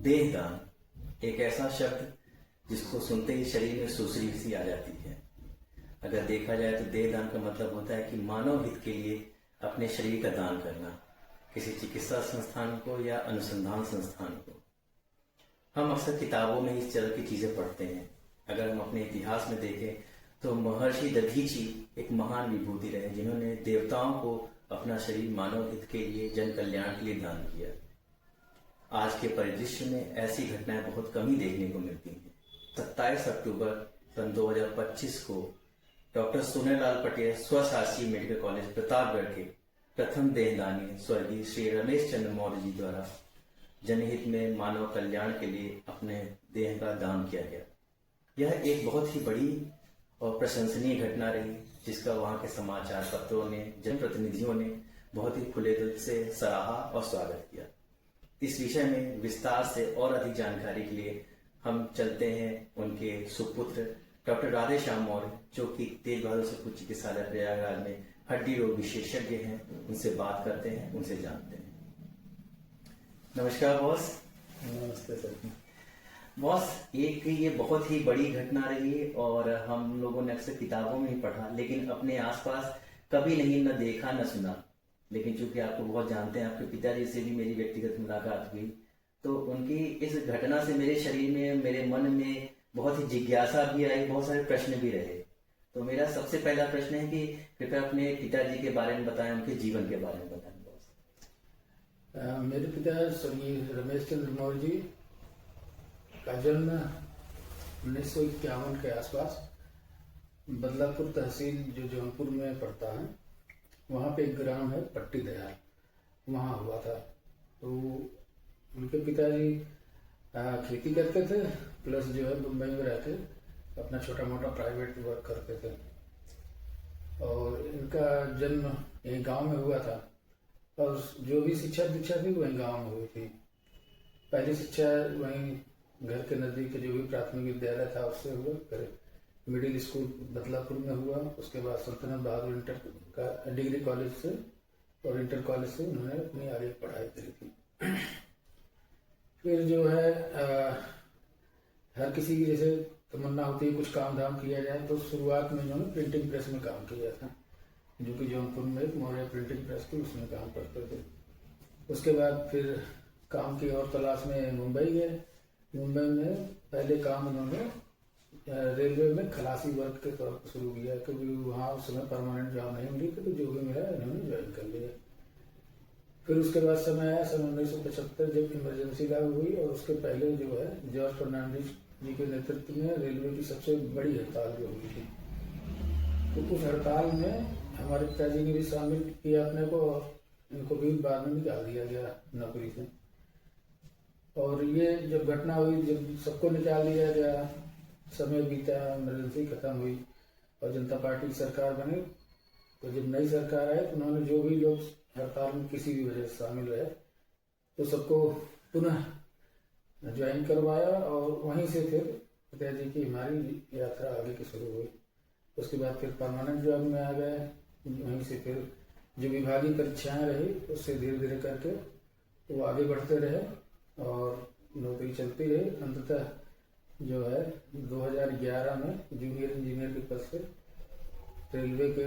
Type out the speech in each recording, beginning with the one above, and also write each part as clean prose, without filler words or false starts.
देहदान एक ऐसा शब्द जिसको सुनते ही शरीर में सुसरी सी आ जाती है। अगर देखा जाए तो देहदान का मतलब होता है कि मानव हित के लिए अपने शरीर का दान करना, किसी चिकित्सा संस्थान को या अनुसंधान संस्थान को। हम अक्सर किताबों में इस तरह की चीजें पढ़ते हैं। अगर हम अपने इतिहास में देखें तो महर्षि दधीची एक महान विभूति रहे जिन्होंने देवताओं को अपना शरीर मानव हित के लिए, जन कल्याण के लिए दान किया। आज के परिदृश्य में ऐसी घटनाएं बहुत कम ही देखने को मिलती हैं। 27 अक्टूबर सन 2025 को डॉक्टर सोनेलाल पटेल स्वशासी मेडिकल कॉलेज प्रतापगढ़ के प्रथम देहदानी स्वर्गीय श्री रमेश चंद्र मौर्य जी द्वारा जनहित में मानव कल्याण के लिए अपने देह का दान किया गया। यह एक बहुत ही बड़ी और प्रशंसनीय घटना रही, जिसका वहां के समाचार पत्रों ने, जनप्रतिनिधियों ने बहुत ही खुले दिल से सराहा और स्वागत किया। इस विषय में विस्तार से और अधिक जानकारी के लिए हम चलते हैं उनके सुपुत्र डॉक्टर राधे श्याम मौर्य, जो कि तेज बहादुर सपूत चिकित्सालय प्रयागराज में हड्डी रोग विशेषज्ञ हैं। उनसे बात करते हैं, उनसे जानते हैं। नमस्कार बॉस। नमस्ते सर। बॉस, एक ये बहुत ही बड़ी घटना रही और हम लोगों ने अक्सर किताबों में ही पढ़ा, लेकिन अपने आसपास कभी नहीं न देखा न सुना। लेकिन चूंकि आपको बहुत जानते हैं, आपके पिताजी से भी मेरी व्यक्तिगत मुलाकात हुई, तो उनकी इस घटना से मेरे शरीर में, मेरे मन में बहुत ही जिज्ञासा भी आई, बहुत सारे प्रश्न भी रहे। तो मेरा सबसे पहला प्रश्न है कि कृपया अपने पिताजी के बारे में बताएं, उनके जीवन के बारे में बताएं बॉस। मेरे पिता स्वर्गीय रमेश चंद्र मौर्य जी का जन्म 1951 के आसपास बदलापुर तहसील जो जौनपुर में पड़ता है, वहाँ पे एक ग्राम है पट्टी दयाल, वहाँ हुआ था। तो उनके पिताजी खेती करते थे, प्लस जो है मुंबई में रहते अपना छोटा मोटा प्राइवेट वर्क करते थे। और इनका जन्म यही गांव में हुआ था और जो भी शिक्षा दीक्षा थी वही गांव में हुई थी। पहली शिक्षा वहीं घर के नजदीक जो भी प्राथमिक विद्यालय था उससे हुआ, फिर मिडिल स्कूल बदलापुर में हुआ, उसके बाद सल्तनत बहादुर इंटर का डिग्री कॉलेज से और इंटर कॉलेज से उन्होंने अपनी आगे पढ़ाई करी थी। फिर जो है हर किसी की जैसे तमन्ना होती है कुछ काम धाम किया जाए, तो शुरुआत में इन्होंने प्रिंटिंग प्रेस में काम किया था, जो कि जौनपुर में एक मौर्य प्रिंटिंग प्रेस थी, उसमें काम करते थे। उसके बाद फिर काम की और तलाश में मुंबई गए। मुंबई में पहले काम उन्होंने रेलवे में खलासी वर्क के तौर पर शुरू किया, क्योंकि वहाँ उस समय परमानेंट जॉब नहीं मिली थी, तो जो भी मिला इन्होंने ज्वाइन कर लिया। फिर उसके बाद समय आया सन 1975 जब इमरजेंसी लागू हुई, और उसके पहले जो है जॉर्ज फर्नांडिस जी के नेतृत्व में रेलवे की सबसे बड़ी हड़ताल जो हुई थी। तो उस हड़ताल में हमारे पिताजी ने भी शामिल किया अपने को, इनको भी बाद में निकाल दिया गया नौकरी से। और ये जब घटना हुई, जब सबको निकाल दिया गया, समय बीता, इमरजेंसी खत्म हुई और जनता पार्टी की सरकार बनी, तो जब नई सरकार आई तो उन्होंने जो भी लोग हड़ताल में किसी भी वजह से शामिल रहे तो सबको पुनः ज्वाइन करवाया, और वहीं से फिर पिताजी की हमारी यात्रा आगे की शुरू हुई। उसके बाद फिर परमानेंट जॉब में आ गए। वहीं से फिर जो विभागीय परीक्षाएं रही उससे धीरे धीरे करके वो आगे बढ़ते रहे और नौकरी चलती रही। अंततः जो है 2011 में जूनियर इंजीनियर के पद से रेलवे के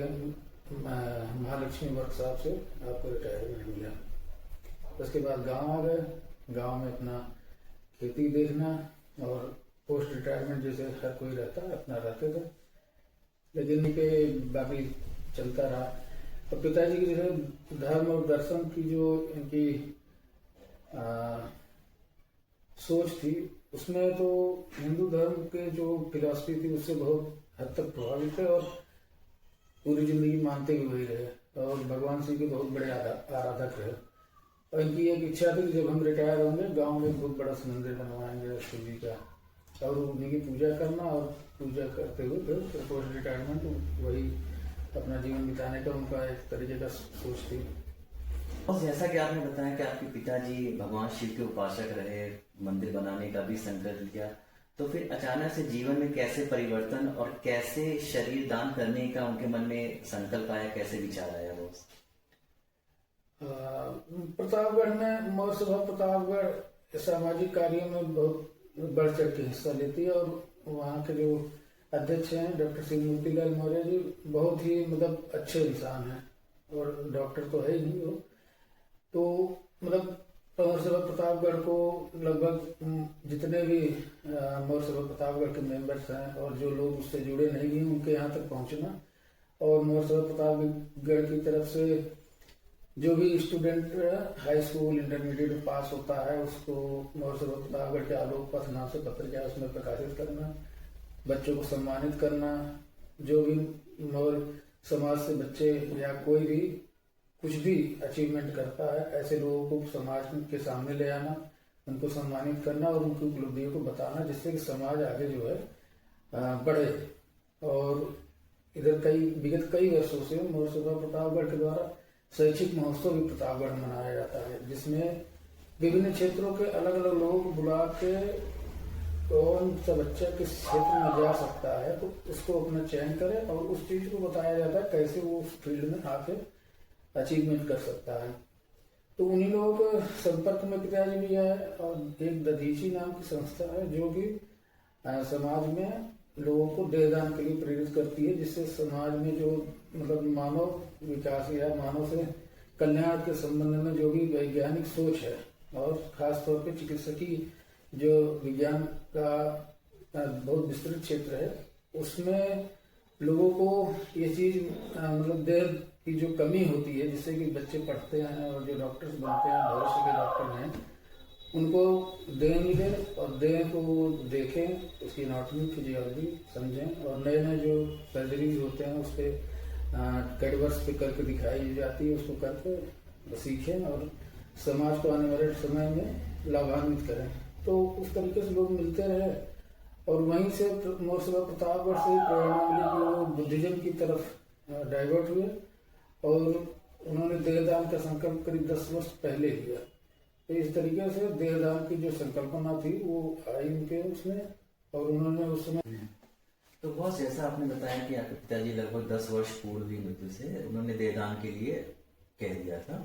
महालक्ष्मी वर्कशॉप से आपको रिटायरमेंट मिला। उसके बाद गांव आ गए। गांव में अपना खेती देखना और पोस्ट रिटायरमेंट जैसे हर कोई रहता है अपना रहते थे, लेकिन इनके बाकी चलता रहा। और पिताजी की जो है धर्म और दर्शन की जो इनकी सोच थी, उसमें तो हिंदू धर्म के जो फिलॉसफी थी उससे बहुत हद तक प्रभावित थे और पूरी जिंदगी मानते भी वही रहे और भगवान श्री के बहुत बड़े आराधक रहे। और इनकी एक इच्छा थी कि जब हम रिटायर होंगे गांव में बहुत बड़ा मंदिर बनवाएंगे शिव जी का, और उन्हीं की पूजा करना, और पूजा करते हुए फिर पोस्ट रिटायरमेंट वही अपना जीवन बिताने का उनका एक तरीके का सोच थी। और जैसा कि आपने बताया कि आपके पिताजी भगवान शिव के उपासक रहे, मंदिर बनाने का भी संकल्प लिया, तो फिर अचानक से जीवन में कैसे परिवर्तन और कैसे शरीर दान करने का उनके मन में संकल्प आया, कैसे विचार आया वो? प्रतापगढ़ में मौर्य सभा प्रतापगढ़ सामाजिक कार्यों में बहुत बढ़ चढ़ के हिस्सा लेती है। और वहाँ के जो अध्यक्ष हैं डॉक्टर श्री मूर्तिलाल मौर्य जी बहुत ही मतलब अच्छे इंसान हैं, और डॉक्टर तो है ही नहीं वो, तो मतलब मौर्य सभा प्रतापगढ़ को लगभग जितने भी मौर्य सभा प्रतापगढ़ के मेंबर्स हैं और जो लोग उससे जुड़े नहीं भी हैं उनके यहाँ तक पहुँचना, और मौर्य सभा प्रतापगढ़ की तरफ से जो भी student high school intermediate pass होता है उसको मौर्य सभा प्रतापगढ़ के आलोक पथ नाम से पत्रिका है उसमें प्रकाशित करना, बच्चों को सम्मानित करना, जो भी मौर्य समाज से बच्चे या कोई भी कुछ भी अचीवमेंट करता है ऐसे लोगों को समाज के सामने ले आना, उनको सम्मानित करना और उनकी उपलब्धियों को बताना, जिससे कि समाज आगे जो है बढ़े। और इधर विगत कई वर्षों से मौर्य सभा प्रतापगढ़ के द्वारा शैक्षिक महोत्सव भी प्रतापगढ़ मनाया जाता है, जिसमें विभिन्न क्षेत्रों के अलग अलग लोग बुला के कौन सा बच्चा किस क्षेत्र में जा सकता है तो उसको अपना चयन करे और उस चीज को बताया जाता है कैसे वो उस फील्ड में आके अचीवमेंट कर सकता है। तो उन्हीं लोगों के संपर्क में पिताजी भी है, और एक दधीची नाम की संस्था है जो कि समाज में लोगों को देहदान के लिए प्रेरित करती है, जिससे समाज में जो मतलब मानव विकास या मानव से कल्याण के संबंध में जो भी वैज्ञानिक सोच है और खास तौर पे चिकित्सकीय जो विज्ञान का बहुत विस्तृत क्षेत्र है उसमें लोगों को ये चीज मतलब देह की जो कमी होती है जिससे कि बच्चे पढ़ते हैं और जो डॉक्टर्स बनते हैं भविष्य के डॉक्टर हैं उनको देह मिले और देह को देखें, उसकी एनाटॉमी फिजियोलॉजी समझें और नए नए जो सर्जरीज होते हैं उस पर कैडवर्स पे करके दिखाई जाती है उसको करके सीखें और समाज को आने वाले समय में लाभान्वित करें। तो उस तरीके से लोग मिलते रहे और वहीं से मौर्य सभा प्रतापगढ़ से प्रेरणा मिली कि वो बुद्धिज्म की तरफ डाइवर्ट हुए और उन्होंने देहदान का संकल्प करीब 10 वर्ष पहले लिया। तो इस तरीके से देहदान की जो संकल्पना थी वो आई उनके उसमें और उन्होंने उस समय तो बहुत जैसा आपने बताया कि आपके पिताजी लगभग 10 वर्ष पूर्व ही मृत्यु से उन्होंने देहदान के लिए कह दिया था।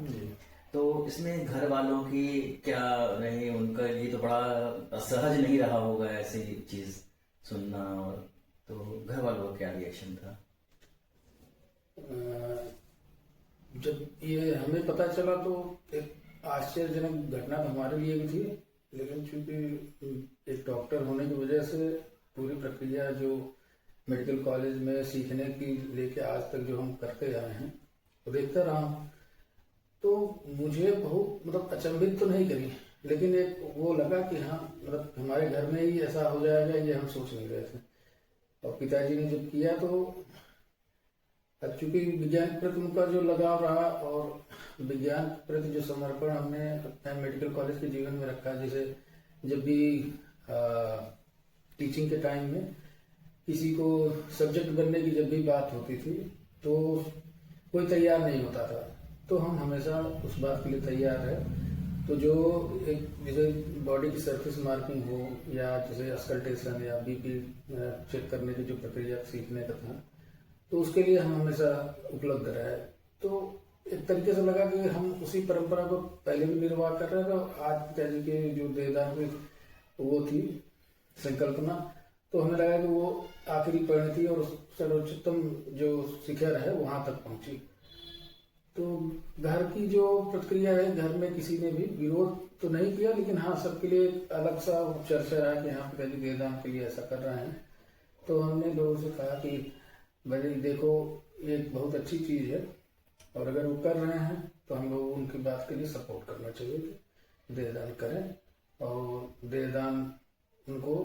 तो इसमें घर वालों की क्या रही, उनका लिए तो बड़ा सहज नहीं रहा होगा ऐसी चीज सुनना, और तो घर वालों का क्या रिएक्शन था? जब ये हमें पता चला तो एक आश्चर्यजनक घटना तो हमारे लिए भी थी, लेकिन चूंकि एक डॉक्टर होने की वजह से पूरी प्रक्रिया जो मेडिकल कॉलेज में सीखने की लेके आज तक जो हम करते आए हैं तो देखता रहा हूँ, तो मुझे बहुत मतलब अचंभित तो नहीं करी, लेकिन एक वो लगा कि हाँ मतलब हमारे घर में ही ऐसा हो जाएगा ये हम सोच नहीं रहे थे। और पिताजी ने जब किया तो अब चूंकि विज्ञान के प्रति उनका जो लगाव रहा और विज्ञान के प्रति जो समर्पण हमने अपने मेडिकल कॉलेज के जीवन में रखा, जैसे जब भी टीचिंग के टाइम में किसी को सब्जेक्ट बनने की जब भी बात होती थी तो कोई तैयार नहीं होता था, तो हम हमेशा उस बात के लिए तैयार है। तो जो एक जैसे बॉडी की सरफेस मार्किंग हो या जैसे अस्कल्टेशन या बीपी चेक करने की जो प्रक्रिया सीखने का था तो उसके लिए हम हमेशा उपलब्ध रहे। तो एक तरीके से लगा कि हम उसी परंपरा को पहले भी निर्वाह कर रहे थे और आज पिताजी के जो देहदान में वो थी संकल्पना, तो हमें लगा कि वो आखिरी परिणति और सर्वोच्चतम जो शिखर है वहां तक पहुंची। तो घर की जो प्रक्रिया है, घर में किसी ने भी विरोध तो नहीं किया, लेकिन हाँ सबके लिए अलग सा चर्चा रहा कि हाँ पिताजी देहदान के लिए ऐसा कर रहे हैं। तो हमने लोगों से कहा कि भाई देखो ये बहुत अच्छी चीज है और अगर वो कर रहे हैं तो हम लोग उनकी बात के लिए सपोर्ट करना चाहिए कि देहदान करें और देहदान उनको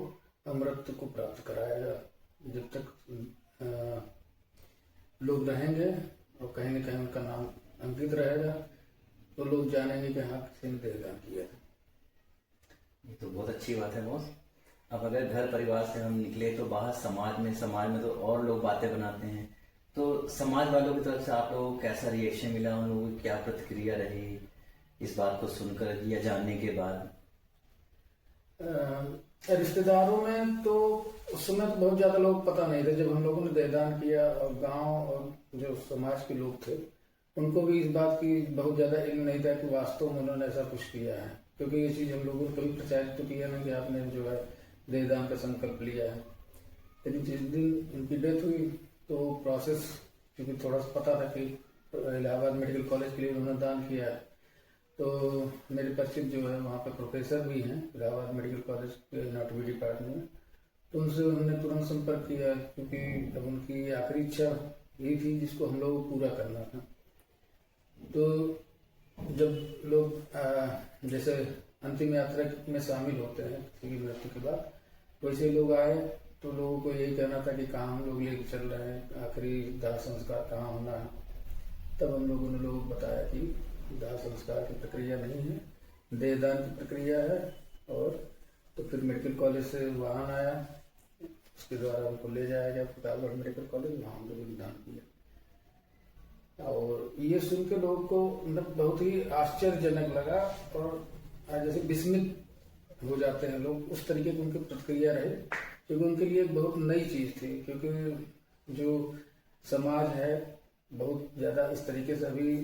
अमृत को प्राप्त कराएगा। जब तक लोग रहेंगे और कहीं न कहीं उनका नाम अंकित रहेगा तो लोग जानेंगे कि हाँ किसी ने देहदान किया है। ये तो बहुत अच्छी बात है बॉस। अब अगर घर परिवार से हम निकले तो बाहर समाज में तो और लोग बातें बनाते हैं, तो समाज वालों की तरफ से आप लोगों को कैसा रिएक्शन मिला, उन लोगों की क्या प्रतिक्रिया रही इस बात को सुनकर या जानने के बाद? रिश्तेदारों में तो उस समय तो बहुत ज्यादा लोग पता नहीं थे। जब हम लोगों ने देहदान किया और गांव और जो समाज के लोग थे उनको भी इस बात की बहुत ज्यादा इल्म नहीं था कि वास्तव में उन्होंने ऐसा कुछ किया है। क्योंकि ये चीज हम लोगों ने कभी प्रचारित तो किया नहीं कि आपने जो है देहदान का संकल्प लिया है। लेकिन जिस दिन उनकी डेथ हुई तो प्रोसेस, क्योंकि थोड़ा सा पता था कि इलाहाबाद मेडिकल कॉलेज के लिए उन्होंने दान किया है, तो मेरे परिचित जो है वहाँ पे प्रोफेसर भी हैं इलाहाबाद मेडिकल कॉलेज के एनाटॉमी डिपार्टमेंट में, तो उनसे उन्होंने तुरंत संपर्क किया, क्योंकि अब उनकी आखिरी इच्छा यही थी जिसको हम लोग को पूरा करना था। तो जब लोग जैसे अंतिम यात्रा में शामिल होते हैं किसी की मृत्यु के बाद, वैसे लोग आए तो लोगों को यही कहना था कि कहाँ हम लोग लेके चल रहे हैं, आखिरी दाह संस्कार कहाँ होना है। तब हम लोगों ने लोगों को बताया कि दाह संस्कार की प्रक्रिया नहीं है, देहदान की प्रक्रिया है। और तो फिर मेडिकल कॉलेज से वाहन आया, उसके द्वारा उनको ले जाया गया प्रतापगढ़ मेडिकल कॉलेज, वहाँ हम लोगों ने दान किया। और ये सुन के लोगों को मतलब बहुत ही आश्चर्यजनक लगा, और जैसे विस्मित हो जाते हैं लोग, उस तरीके की उनकी प्रतिक्रिया रही, क्योंकि उनके लिए बहुत नई चीज थी। क्योंकि जो समाज है बहुत ज्यादा इस तरीके से अभी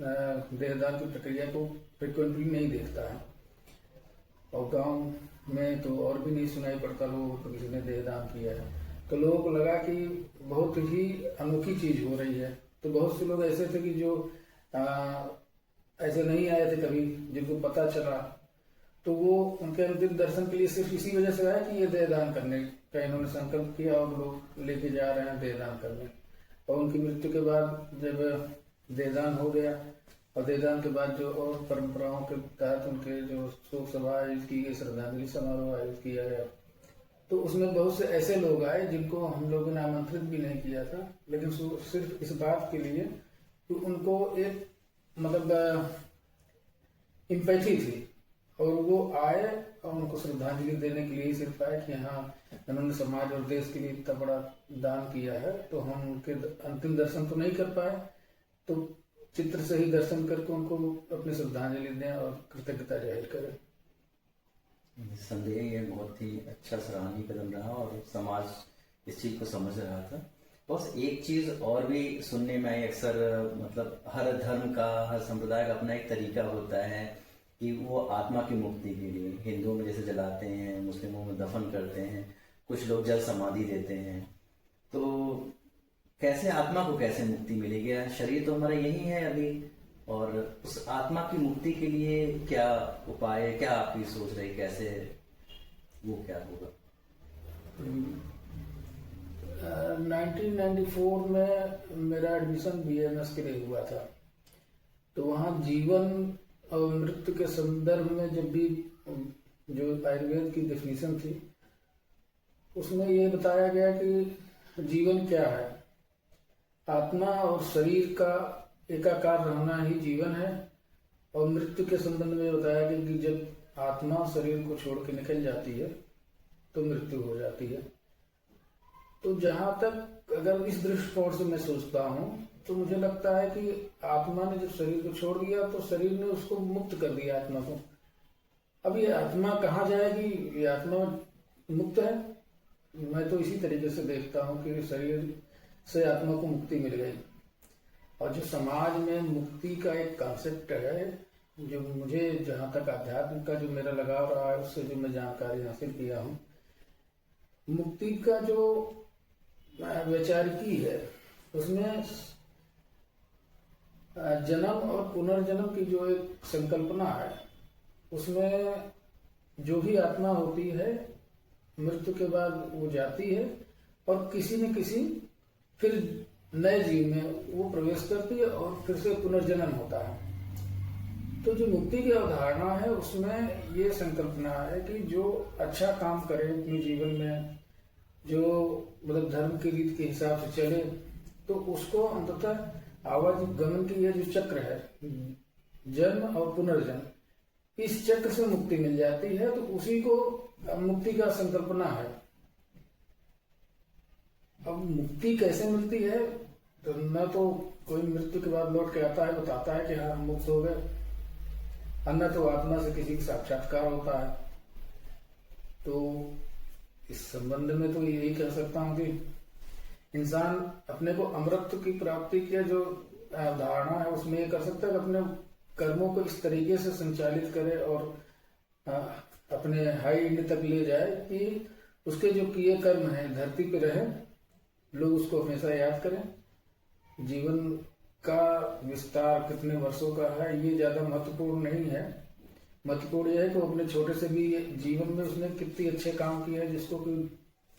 देहदान की प्रक्रिया को फ्रिक्वेंटली नहीं देखता है, और गांव में तो और भी नहीं सुनाई पड़ता लोगों को किसी ने देहदान किया है। तो लोगों को लगा कि बहुत ही अनोखी चीज हो रही है। तो बहुत से लोग ऐसे थे कि जो ऐसे नहीं आए थे कभी, जिनको पता चला तो वो उनके अंतिम दर्शन के लिए सिर्फ इसी वजह से आया कि ये देहदान करने का इन्होंने संकल्प किया और लोग लेके जा रहे हैं देहदान करने। और उनकी मृत्यु के बाद जब देहदान हो गया, और देहदान के बाद जो और परंपराओं के तहत उनके जो शोक सभा आयोजित की गई, श्रद्धांजलि समारोह आयोजित किया गया, तो उसमें बहुत से ऐसे लोग आए जिनको हम लोगों ने आमंत्रित भी नहीं किया था, लेकिन सिर्फ इस बात के लिए कि उनको एक मतलब इम्पैथी थी, और वो आए और उनको श्रद्धांजलि देने के लिए सिर्फ आए कि हाँ उन्होंने समाज और देश के लिए इतना बड़ा दान किया है, तो हम उनके अंतिम दर्शन तो नहीं कर पाए, तो चित्र से ही दर्शन करके उनको अपनी श्रद्धांजलि दें और कृतज्ञता जाहिर करें। संदेह ये बहुत ही अच्छा सराहनीय कदम रहा, और समाज इस चीज को समझ रहा था। बस एक चीज और भी सुनने में आई अक्सर, मतलब हर धर्म का, हर संप्रदाय का अपना एक तरीका होता है कि वो आत्मा की मुक्ति के लिए, हिंदुओं में जैसे जलाते हैं, मुस्लिमों में दफन करते हैं, कुछ लोग जल समाधि देते हैं। तो कैसे आत्मा को कैसे मुक्ति मिलेगी? शरीर तो हमारा यही है अभी, और उस आत्मा की मुक्ति के लिए क्या उपाय, क्या आपकी सोच रही, कैसे वो क्या होगा? 1994 में मेरा एडमिशन BAMS के लिए हुआ था, तो वहाँ जीवन और मृत्यु के संदर्भ में जब भी जो आयुर्वेद की डेफिनेशन थी, उसमें ये बताया गया कि जीवन क्या है, आत्मा और शरीर का एकाकार रहना ही जीवन है। और मृत्यु के संबंध में बताया गया कि जब आत्मा शरीर को छोड़ के निकल जाती है तो मृत्यु हो जाती है। तो जहां तक अगर इस दृष्टिकोण से मैं सोचता हूँ, तो मुझे लगता है कि आत्मा ने जब शरीर को छोड़ दिया तो शरीर ने उसको मुक्त कर दिया आत्मा को। अब ये आत्मा कहाँ जाएगी? ये आत्मा मुक्त है। मैं तो इसी तरीके से देखता हूँ कि शरीर से आत्मा को मुक्ति मिल गई। और जो समाज में मुक्ति का एक कॉन्सेप्ट है, जो मुझे जहाँ तक आध्यात्म का जो मेरा लगाव रहा है, उससे जो मैं जानकारी हासिल किया हूँ, मुक्ति का जो वैचारिकी है उसमें जन्म और पुनर्जन्म की जो एक संकल्पना है, उसमें जो भी आत्मा होती है मृत्यु के बाद वो जाती है और किसी न किसी फिर नए जीव में वो प्रवेश करती है और फिर से पुनर्जन्म होता है। तो जो मुक्ति की अवधारणा है उसमें ये संकल्पना है कि जो अच्छा काम करे अपने जीवन में, जो मतलब धर्म की रीत के हिसाब से चले, तो उसको अंततः आवागमन की यह जो चक्र है, जन्म और पुनर्जन्म, इस चक्र से मुक्ति मिल जाती है। तो उसी को मुक्ति का संकल्पना है। अब मुक्ति कैसे मिलती है? तो न तो कोई मृत्यु के बाद लौट के आता है बताता है कि हाँ हम मुक्त हो गए, अन्य तो आत्मा से किसी का साक्षात्कार होता है। तो इस संबंध में तो यही कह सकता हूँ कि इंसान अपने को अमृत की प्राप्ति की जो धारणा है उसमें ये कर सकता है कि अपने कर्मों को इस तरीके से संचालित करे और अपने हाई एंड तक ले जाए कि उसके जो किए कर्म हैं धरती पे रहे, लोग उसको हमेशा याद करें। जीवन का विस्तार कितने वर्षों का है ये ज्यादा महत्वपूर्ण नहीं है। महत्वपूर्ण यह है कि वो अपने छोटे से भी जीवन में उसने कितनी अच्छे काम किए हैं जिसको कि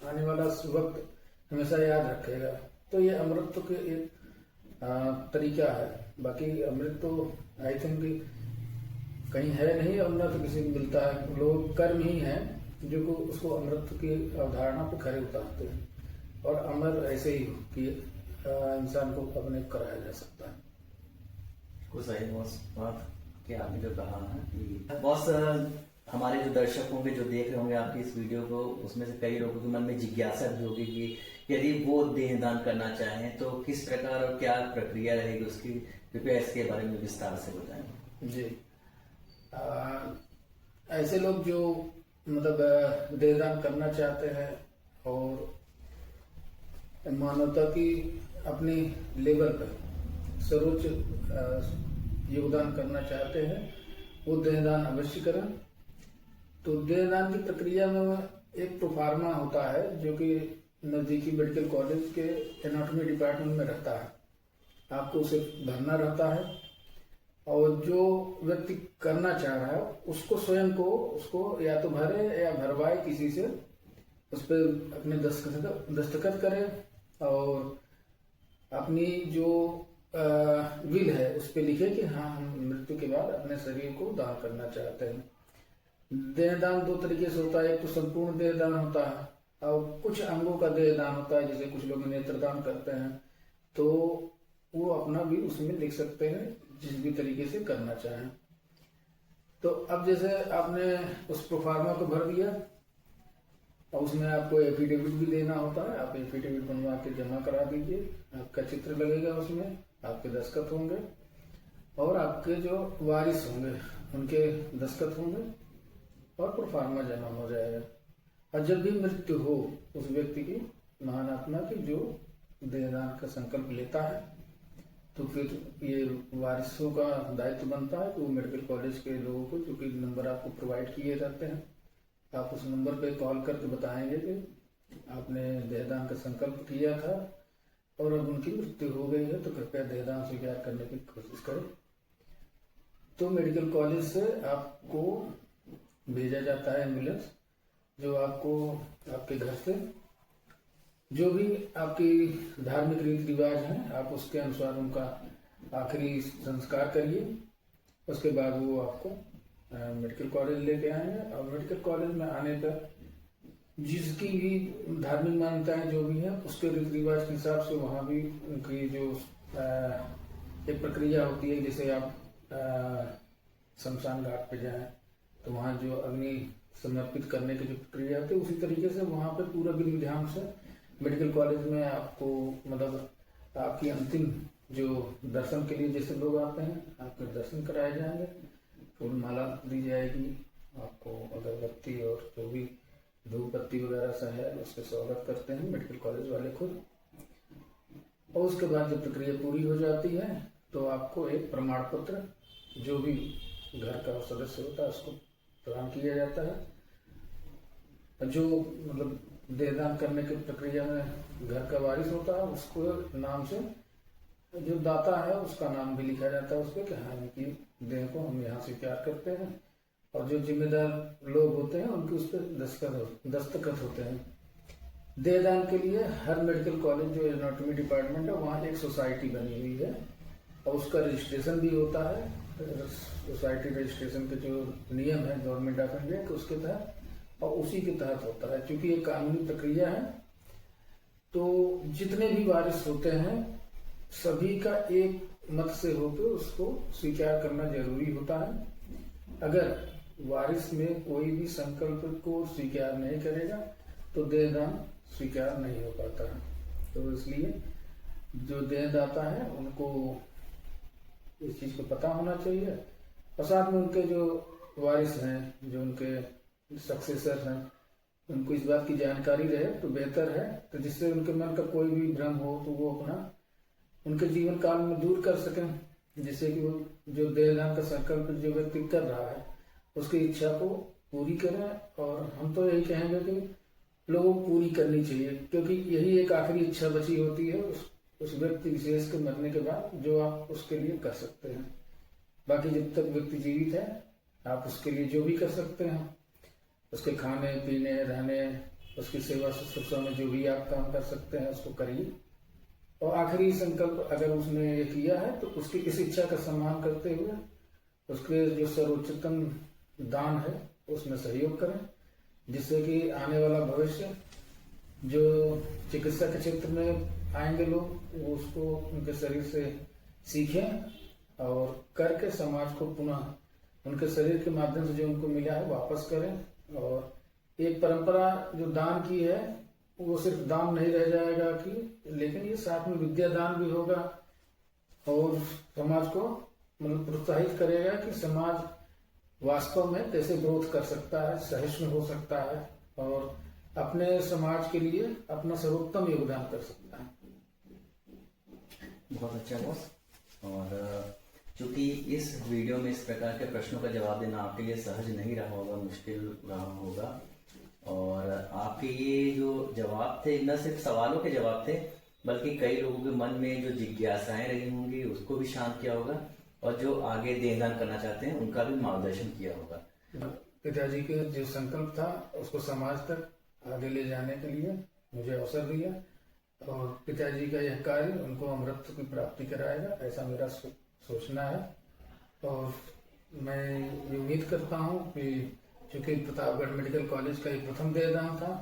आने वाला वक्त हमेशा याद रखेगा। तो ये अमृत के एक तरीका है। बाकी अमृत तो आई थिंक कहीं है नहीं, अमृत तो किसी को मिलता है। लोग कर्म ही है जो को उसको अमृत की अवधारणा पे खरे उतारते हैं, और अमर ऐसे ही कि इंसान को अपने कराया जा सकता है। कुछ सही बात कि आपने जो कहा है कि बॉस, हमारे जो दर्शक होंगे जो देख रहे होंगे आपकी इस वीडियो को, उसमें से कई लोगों के मन में जिज्ञासा भी होगी कि यदि वो देह दान करना चाहें तो किस प्रकार और क्या प्रक्रिया रहेगी उसकी। कृपया इसके बारे में विस्तार से बताएं। जी, ऐसे लोग जो मतलब देहदान करना चाहते हैं और मानवता की अपनी लेवल पर सर्वोच्च योगदान करना चाहते हैं, वो देहदान अवश्य करें। तो देहदान की प्रक्रिया में एक प्रोफार्मा होता है जो कि नजदीकी मेडिकल कॉलेज के एनाटॉमी डिपार्टमेंट में रहता है। आपको उसे भरना रहता है, और जो व्यक्ति करना चाह रहा है उसको स्वयं को उसको या तो भरे या भरवाए किसी से, उस पर अपने दस्तखत करे और अपनी जो विल है उस पर लिखे कि हाँ हम मृत्यु के बाद अपने शरीर को दान करना चाहते हैं। देहदान दो तरीके से होता है, एक तो संपूर्ण देहदान होता है और कुछ अंगों का देहदान होता है, जैसे कुछ लोग नेत्रदान करते हैं, तो वो अपना भी उसमें लिख सकते हैं जिस भी तरीके से करना चाहें। तो अब जैसे आपने उस प्रोफार्मा को भर दिया और उसमें आपको एफिडेविट भी देना होता है। आप एफिडेविट बनवा के जमा करा दीजिए, आपका चित्र लगेगा उसमें, आपके दस्तखत होंगे और आपके जो वारिस होंगे उनके दस्तखत होंगे और प्रोफार्मा जमा हो जाएगा। और जब भी मृत्यु हो उस व्यक्ति की, महान आत्मा की, जो देहदान का संकल्प लेता है, तो फिर ये वारिसों का दायित्व बनता है कि वो मेडिकल कॉलेज के लोगों को, जो कि नंबर आपको प्रोवाइड किए जाते हैं, आप उस नंबर पे कॉल करके बताएंगे कि आपने देहदान का संकल्प किया था और अब उनकी मृत्यु हो गई है, तो कृपया देहदान स्वीकार करने की कोशिश करें। तो मेडिकल कॉलेज से आपको भेजा जाता है एम्बुलेंस, जो आपको आपके घर से जो भी आपकी धार्मिक रीति रिवाज हैं आप उसके अनुसार उनका आखिरी संस्कार करिए। उसके बाद वो आपको मेडिकल कॉलेज लेके आएंगे, और मेडिकल कॉलेज में आने पर जिसकी भी धार्मिक मान्यताएं जो भी है उसके रीति रिवाज के हिसाब से वहाँ भी उनकी जो एक प्रक्रिया होती है। जैसे आप शमशान घाट पे जाएं तो वहाँ जो अग्नि समर्पित करने की जो प्रक्रिया होती है, उसी तरीके से वहाँ पे पूरा विधि विधान से मेडिकल कॉलेज में आपको मतलब आपकी अंतिम जो दर्शन के लिए जैसे लोग आते हैं आपके दर्शन कराए जाएंगे, फूल माला दी जाएगी, आपको अगरबत्ती और जो भी धूप बत्ती वगैरह सा है उसके स्वागत करते हैं मेडिकल कॉलेज वाले खुद। और उसके बाद जब प्रक्रिया पूरी हो जाती है तो आपको एक प्रमाण पत्र जो भी घर का सदस्य होता है उसको प्रदान किया जाता है। जो मतलब देहदान करने की प्रक्रिया में घर का वारिस होता है उसको नाम से जो दाता है उसका नाम भी लिखा जाता है उस पर कि हाँ इनकी देह को हम यहाँ स्वीकार करते हैं, और जो जिम्मेदार लोग होते हैं उनके उस पर दस्तखत होते हैं। देहदान के लिए हर मेडिकल कॉलेज जो एनाटॉमी डिपार्टमेंट है वहाँ एक सोसाइटी बनी हुई है और उसका रजिस्ट्रेशन भी होता है। सोसाइटी रजिस्ट्रेशन के जो नियम है गवर्नमेंट ऑफ इंडिया के उसके तहत, और उसी के तहत होता है। क्योंकि ये कानूनी प्रक्रिया है तो जितने भी वारिस होते हैं सभी का एक मत से होकर उसको स्वीकार करना जरूरी होता है। अगर वारिस में कोई भी संकल्प को स्वीकार नहीं करेगा तो देहदान स्वीकार नहीं हो पाता है। तो इसलिए जो देहदाता है उनको इस चीज को पता होना चाहिए, और साथ में उनके जो वारिस हैं जो उनके सक्सेसर हैं उनको इस बात की जानकारी रहे तो बेहतर है, तो जिससे उनके मन का कोई भी भ्रम हो तो वो अपना उनके जीवन काल में दूर कर सकें, जिससे कि वो जो देहदान का संकल्प जो व्यक्ति कर रहा है उसकी इच्छा को पूरी करें। और हम तो यही कहेंगे कि लोगों को पूरी करनी चाहिए, क्योंकि यही एक आखिरी इच्छा बची होती है उस व्यक्ति विशेष के मरने के बाद, जो आप उसके लिए कर सकते हैं। बाकी जब तक व्यक्ति जीवित है आप उसके लिए जो भी कर सकते हैं, उसके खाने पीने रहने, उसकी सेवा शुश्रूषा में जो भी आप काम कर सकते हैं उसको करिए। और आखिरी संकल्प अगर उसने ये किया है तो उसकी इस इच्छा का सम्मान करते हुए उसके जो सर्वोच्चतम दान है उसमें सहयोग करें, जिससे कि आने वाला भविष्य जो चिकित्सा के क्षेत्र में आएंगे लोग वो उसको उनके शरीर से सीखें और करके समाज को पुनः उनके शरीर के माध्यम से जो उनको मिला है वापस करें। और एक परंपरा जो दान की है वो सिर्फ दान नहीं रह जाएगा कि, लेकिन ये साथ में विद्या दान भी होगा और समाज को मतलब प्रोत्साहित करेगा कि समाज वास्तव में कैसे ग्रोथ कर सकता है, सहिष्णु हो सकता है और अपने समाज के लिए अपना सर्वोत्तम योगदान कर सकता है। बहुत अच्छा बॉस। और चूंकि इस वीडियो में इस प्रकार के प्रश्नों का जवाब देना आपके लिए सहज नहीं रहा होगा, मुश्किल रहा होगा, और आपके ये जो जवाब थे न सिर्फ सवालों के जवाब थे बल्कि कई लोगों के मन में जो जिज्ञासाएं रही होंगी उसको भी शांत किया होगा, और जो आगे देहदान करना चाहते हैं उनका भी मार्गदर्शन किया होगा। पिताजी के जो संकल्प था उसको समाज तक आगे ले जाने के लिए मुझे अवसर दिया, और पिताजी का यह कार्य उनको अमृत की प्राप्ति कराएगा ऐसा मेरा सोचना है। और मैं ये उम्मीद करता हूँ कि चूंकि प्रतापगढ़ मेडिकल कॉलेज का एक प्रथम देहदान था,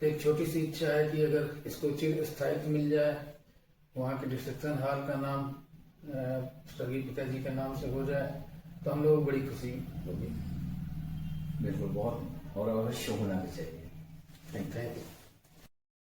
तो एक छोटी सी इच्छा है कि अगर इसको चिर स्थायित्व मिल जाए, वहाँ के डिस्ट्रिक्शन हॉल का नाम स्वर्गीय पिताजी के नाम से हो जाए तो हम लोग बड़ी खुशी होगी। बिल्कुल, बहुत और अवश्य होना भी चाहिए। Thank you.